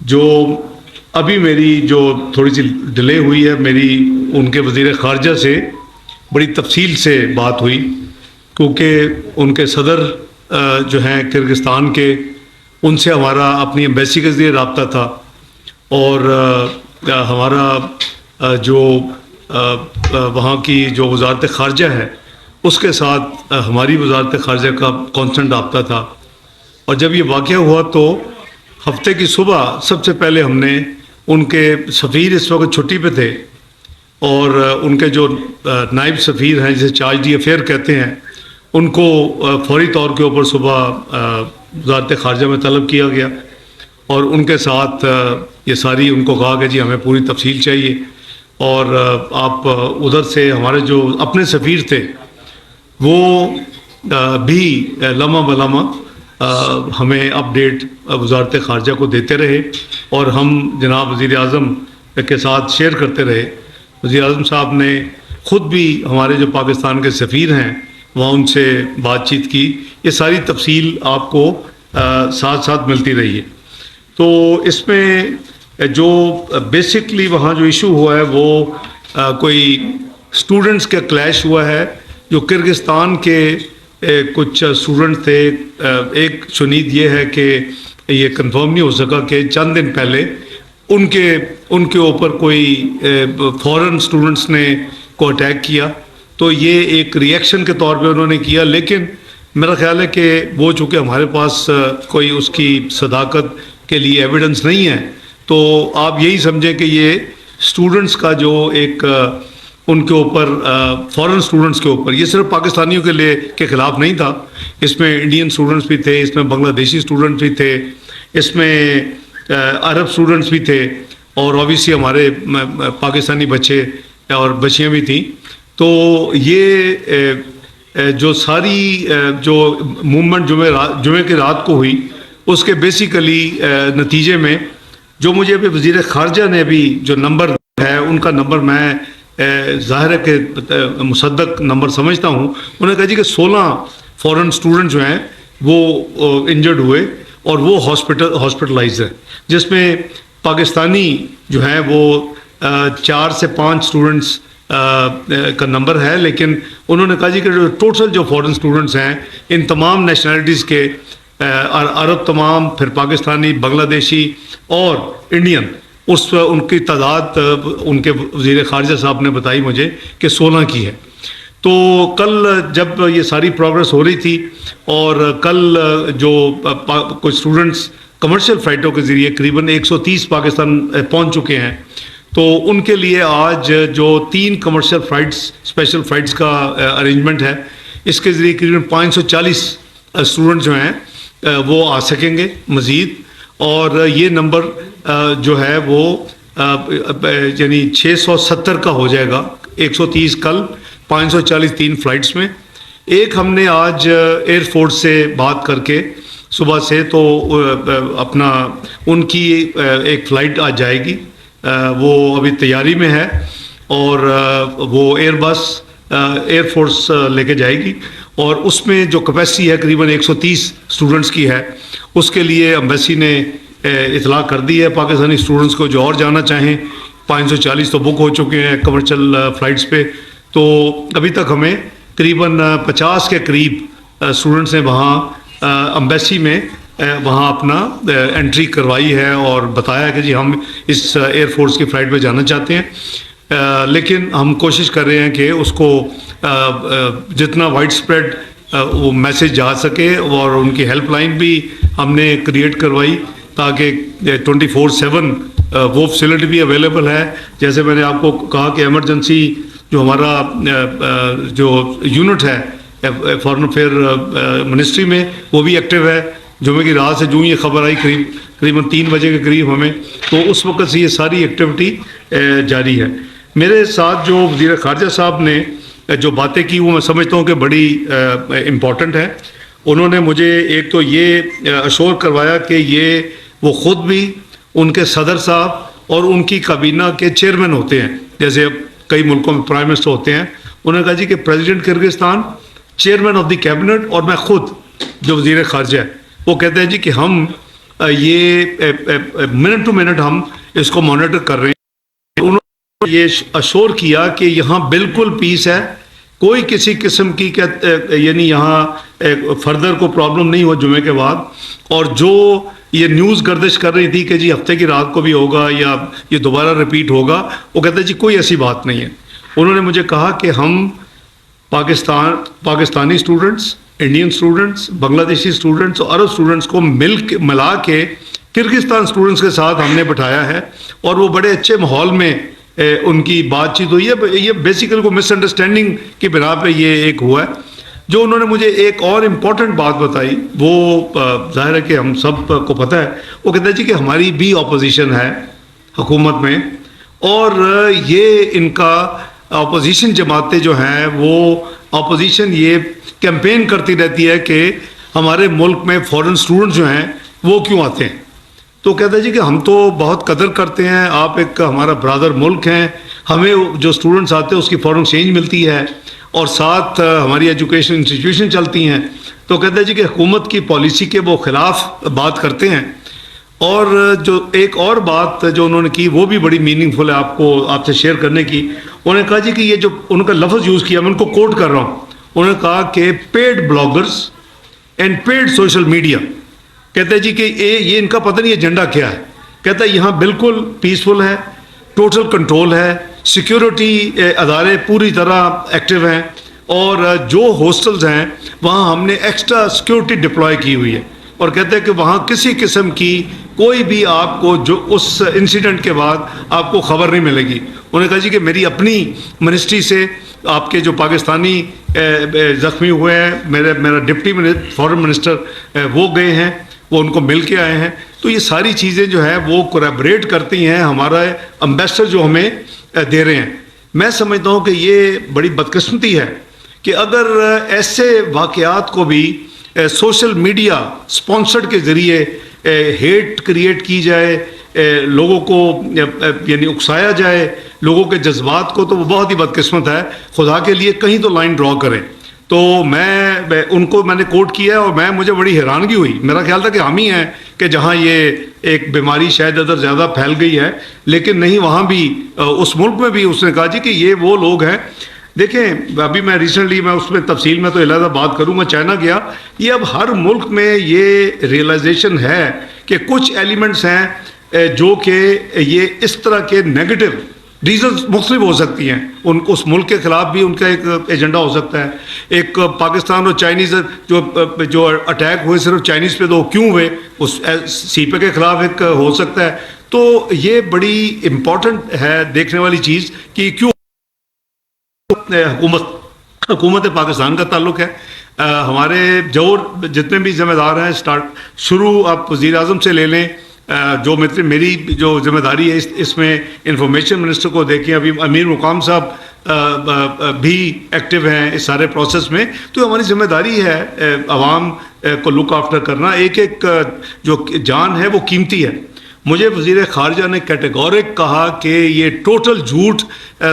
جو ابھی میری جو تھوڑی سی ڈیلے ہوئی ہے، میری ان کے وزیر خارجہ سے بڑی تفصیل سے بات ہوئی، کیونکہ ان کے صدر جو ہیں کرغزستان کے، ان سے ہمارا اپنی ایمبیسی کے ذریعے رابطہ تھا، اور ہمارا جو وہاں کی جو وزارت خارجہ ہے اس کے ساتھ ہماری وزارت خارجہ کا کانسٹنٹ رابطہ تھا۔ اور جب یہ واقعہ ہوا تو ہفتے کی صبح سب سے پہلے ہم نے ان کے سفیر اس وقت چھٹی پہ تھے، اور ان کے جو نائب سفیر ہیں جسے چارج دی افیئر کہتے ہیں، ان کو فوری طور کے اوپر صبح وزارت خارجہ میں طلب کیا گیا، اور ان کے ساتھ یہ ساری ان کو کہا کہ جی ہمیں پوری تفصیل چاہیے، اور آپ ادھر سے ہمارے جو اپنے سفیر تھے وہ بھی لمحہ بلمحہ ہمیں اپڈیٹ وزارت خارجہ کو دیتے رہے، اور ہم جناب وزیر اعظم کے ساتھ شیئر کرتے رہے۔ وزیر اعظم صاحب نے خود بھی ہمارے جو پاکستان کے سفیر ہیں وہاں ان سے بات چیت کی، یہ ساری تفصیل آپ کو ساتھ ساتھ ملتی رہی ہے۔ تو اس میں جو بیسکلی وہاں جو ایشو ہوا ہے وہ کوئی اسٹوڈنٹس کا کلیش ہوا ہے، جو کرغزستان کے کچھ اسٹوڈنٹ تھے۔ ایک شنید یہ ہے کہ یہ کنفرم نہیں ہو سکا کہ چند دن پہلے ان کے اوپر کوئی فورن اسٹوڈنٹس نے کو اٹیک کیا، تو یہ ایک ری ایکشن کے طور پہ انہوں نے کیا، لیکن میرا خیال ہے کہ وہ چونکہ ہمارے پاس کوئی اس کی صداقت کے لیے ایویڈنس نہیں ہے، تو آپ یہی سمجھیں کہ یہ اسٹوڈنٹس کا جو ایک ان کے اوپر فورن اسٹوڈنٹس کے اوپر، یہ صرف پاکستانیوں کے خلاف نہیں تھا، اس میں انڈین اسٹوڈنٹس بھی تھے، اس میں بنگلہ دیشی اسٹوڈنٹس بھی تھے، اس میں عرب اسٹوڈنٹس بھی تھے، اور اوبیسلی ہمارے پاکستانی بچے اور بچیاں بھی تھیں۔ تو یہ جو ساری جو موومنٹ جمعے کی رات کو ہوئی، اس کے بیسیکلی نتیجے میں جو مجھے ابھی وزیر خارجہ نے ابھی جو نمبر ہے ان کا نمبر میں ظاہر ہے کہ مصدق نمبر سمجھتا ہوں، انہوں نے کہا جی کہ 16 فورن اسٹوڈنٹ جو ہیں وہ انجرڈ ہوئے اور وہ ہاسپٹلائز ہیں، جس میں پاکستانی جو ہیں وہ 4 سے 5 اسٹوڈنٹس کا نمبر ہے، لیکن انہوں نے کہا جی کہ ٹوٹل جو فورن اسٹوڈنٹس ہیں ان تمام نیشنلٹیز کے، عرب تمام، پھر پاکستانی، بنگلہ دیشی اور انڈین، ان کی تعداد ان کے وزیر خارجہ صاحب نے بتائی مجھے کہ 16 کی ہے۔ تو کل جب یہ ساری پروگرس ہو رہی تھی، اور کل جو کچھ اسٹوڈنٹس کمرشل فلائٹوں کے ذریعے قریباً 130 پاکستان پہنچ چکے ہیں، تو ان کے لیے آج جو 3 کمرشل فلائٹس، اسپیشل فلائٹس کا ارینجمنٹ ہے، اس کے ذریعے قریباً 540 اسٹوڈنٹ جو ہیں وہ آ سکیں گے مزید، اور یہ نمبر جو ہے وہ یعنی 670 کا ہو جائے گا، 130 کل، 540 3 فلائٹس میں۔ ایک ہم نے آج ایئر فورس سے بات کر کے صبح سے، تو اپنا ان کی ایک فلائٹ آج جائے گی، وہ ابھی تیاری میں ہے، اور وہ ایئر بس ایئر فورس لے کے جائے گی، اور اس میں جو کیپیسٹی ہے قریباً 130 اسٹوڈنٹس کی ہے، اس کے لیے ایمبیسی نے اطلاع کر دی ہے پاکستانی اسٹوڈنٹس کو جو اور جانا چاہیں۔ 540 تو بک ہو چکے ہیں کمرشل فلائٹس پہ، تو ابھی تک ہمیں قریباً 50 کے قریب اسٹوڈنٹس نے وہاں ایمبیسی میں وہاں اپنا انٹری کروائی ہے، اور بتایا کہ جی ہم اس ایئر فورس کی فلائٹ پہ جانا چاہتے ہیں، لیکن ہم کوشش کر رہے ہیں کہ اس کو جتنا وائڈ اسپریڈ وہ میسج جا سکے، اور ان کی ہیلپ لائن بھی ہم نے کریٹ کروائی تاکہ 24/7 وہ فیسلٹی بھی اویلیبل ہے۔ جیسے میں نے آپ کو کہا کہ ایمرجنسی جو ہمارا جو یونٹ ہے فارن افیئر منسٹری میں، وہ بھی ایکٹیو ہے۔ جمعے کی رات سے جو یہ خبر آئی قریباً 3 بجے کے قریب ہمیں، تو اس وقت سے یہ ساری ایکٹیویٹی جاری ہے۔ میرے ساتھ جو وزیر خارجہ صاحب نے جو باتیں کی وہ میں سمجھتا ہوں کہ بڑی امپورٹنٹ ہے۔ انہوں نے مجھے ایک تو یہ اشور کروایا کہ یہ وہ خود بھی، ان کے صدر صاحب اور ان کی کابینہ کے چیئرمین ہوتے ہیں، جیسے کئی ملکوں میں پرائم منسٹر ہوتے ہیں۔ انہوں نے کہا جی کہ president Kyrgyzstan, chairman of the cabinet, اور میں خود جو وزیر خارجہ ہے، وہ کہتے ہیں جی کہ ہم یہ منٹ ٹو منٹ ہم اس کو مانیٹر کر رہے ہیں. انہوں نے یہ اشور کیا کہ یہاں بالکل پیس ہے, کوئی کسی قسم کی یعنی یہاں فردر کو پرابلم نہیں ہوا جمعے کے بعد. اور جو یہ نیوز گردش کر رہی تھی کہ جی ہفتے کی رات کو بھی ہوگا یا یہ دوبارہ رپیٹ ہوگا, وہ کہتے ہیں جی کوئی ایسی بات نہیں ہے. انہوں نے مجھے کہا کہ ہم پاکستانی اسٹوڈنٹس, انڈین اسٹوڈنٹس, بنگلہ دیشی اسٹوڈنٹس اور عرب اسٹوڈنٹس کو ملا کے کرغزستان اسٹوڈنٹس کے ساتھ ہم نے بٹھایا ہے, اور وہ بڑے اچھے ماحول میں ان کی بات چیت ہوئی ہے. یہ بیسیکلی کو مس انڈرسٹینڈنگ کی بنا پہ یہ ایک ہوا ہے. جو انہوں نے مجھے ایک اور امپورٹنٹ بات بتائی, وہ ظاہر ہے کہ ہم سب کو پتہ ہے, وہ کہتے ہیں جی کہ ہماری بھی اپوزیشن ہے حکومت میں, اور یہ ان کا اپوزیشن جماعتیں جو ہیں وہ اپوزیشن یہ کیمپین کرتی رہتی ہے کہ ہمارے ملک میں فورن اسٹوڈنٹ جو ہیں وہ کیوں آتے ہیں. تو کہتا ہے جی کہ ہم تو بہت قدر کرتے ہیں, آپ ایک ہمارا برادر ملک ہیں, ہمیں جو اسٹوڈنٹس آتے ہیں اس کی فورن ایکسچینج ملتی ہے, اور ساتھ ہماری ایجوکیشن انسٹیٹیوشن چلتی ہیں. تو کہتا ہے جی کہ حکومت کی پالیسی کے وہ خلاف بات کرتے ہیں. اور جو ایک اور بات جو انہوں نے کی وہ بھی بڑی میننگ فل ہے آپ سے شیئر کرنے کی. انہوں نے کہا جی کہ یہ جو ان کا لفظ یوز کیا, میں ان کو کوٹ کر رہا ہوں, انہوں نے کہا کہ paid bloggers and paid social media. کہتے ہیں جی کہ یہ ان کا پتہ نہیں ایجنڈا کیا ہے. کہتا ہے یہاں بالکل پیسفل ہے, ٹوٹل کنٹرول ہے, سیکیورٹی ادارے پوری طرح ایکٹیو ہیں, اور جو ہاسٹلز ہیں وہاں ہم نے ایکسٹرا سیکیورٹی ڈپلوائے کی ہوئی ہے. اور کہتے ہیں کہ وہاں کسی قسم کی کوئی بھی آپ کو جو اس انسیڈنٹ کے بعد آپ کو خبر نہیں ملے گی. انہوں نے کہا جی کہ میری اپنی منسٹری سے آپ کے جو پاکستانی زخمی ہوئے ہیں, میرا ڈپٹی فارن منسٹر وہ گئے ہیں, وہ ان کو مل کے آئے ہیں. تو یہ ساری چیزیں جو ہیں وہ کوریبریٹ کرتی ہیں ہمارا امبیسڈر جو ہمیں دے رہے ہیں. میں سمجھتا ہوں کہ یہ بڑی بدقسمتی ہے کہ اگر ایسے واقعات کو بھی سوشل میڈیا سپانسرڈ کے ذریعے ہیٹ کریٹ کی جائے, لوگوں کو یعنی اکسایا جائے, لوگوں کے جذبات کو, تو وہ بہت ہی بدقسمت ہے. خدا کے لیے کہیں تو لائن ڈرا کریں. تو میں ان کو میں نے کوٹ کیا, اور مجھے بڑی حیرانگی ہوئی. میرا خیال تھا کہ ہم ہی ہیں کہ جہاں یہ ایک بیماری شاید ادھر زیادہ پھیل گئی ہے, لیکن نہیں, وہاں بھی اس ملک میں بھی اس نے کہا جی کہ یہ وہ لوگ ہیں. دیکھیں ابھی میں ریسنٹلی میں اس میں تفصیل میں تو علیحدہ بات کروں, میں چائنا گیا. یہ اب ہر ملک میں یہ ریئلائزیشن ہے کہ کچھ ایلیمنٹس ہیں جو کہ یہ اس طرح کے نیگیٹو ریزنز مختلف ہو سکتی ہیں. اس ملک کے خلاف بھی ان کا ایک ایجنڈا ہو سکتا ہے. ایک پاکستان اور چائنیز جو اٹیک ہوئے صرف چائنیز پہ تو کیوں ہوئے, اس سی پے کے خلاف ایک ہو سکتا ہے. تو یہ بڑی امپورٹنٹ ہے دیکھنے والی چیز کہ کیوں حکومت پاکستان کا تعلق ہے. ہمارے جتنے بھی ذمہ دار ہیں, شروع آپ وزیر اعظم سے لے لیں, جو میری جو ذمہ داری ہے اس میں انفارمیشن منسٹر کو دیکھیں, ابھی امیر مقام صاحب بھی ایکٹیو ہیں اس سارے پروسیس میں. تو ہماری ذمہ داری ہے عوام کو لک آفٹر کرنا. ایک ایک جو جان ہے وہ قیمتی ہے. مجھے وزیر خارجہ نے کیٹیگورک کہا کہ یہ ٹوٹل جھوٹ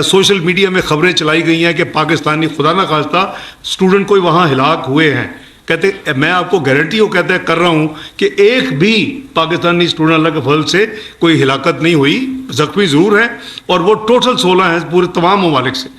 سوشل میڈیا میں خبریں چلائی گئی ہیں کہ پاکستانی خدا نہ خواستہ اسٹوڈنٹ کوئی وہاں ہلاک ہوئے ہیں. کہتے میں آپ کو گارنٹی کر رہا ہوں کہ ایک بھی پاکستانی اسٹوڈنٹ اللہ کے فضل سے کوئی ہلاکت نہیں ہوئی. زخمی ضرور ہیں, اور وہ ٹوٹل 16 ہیں پورے تمام ممالک سے.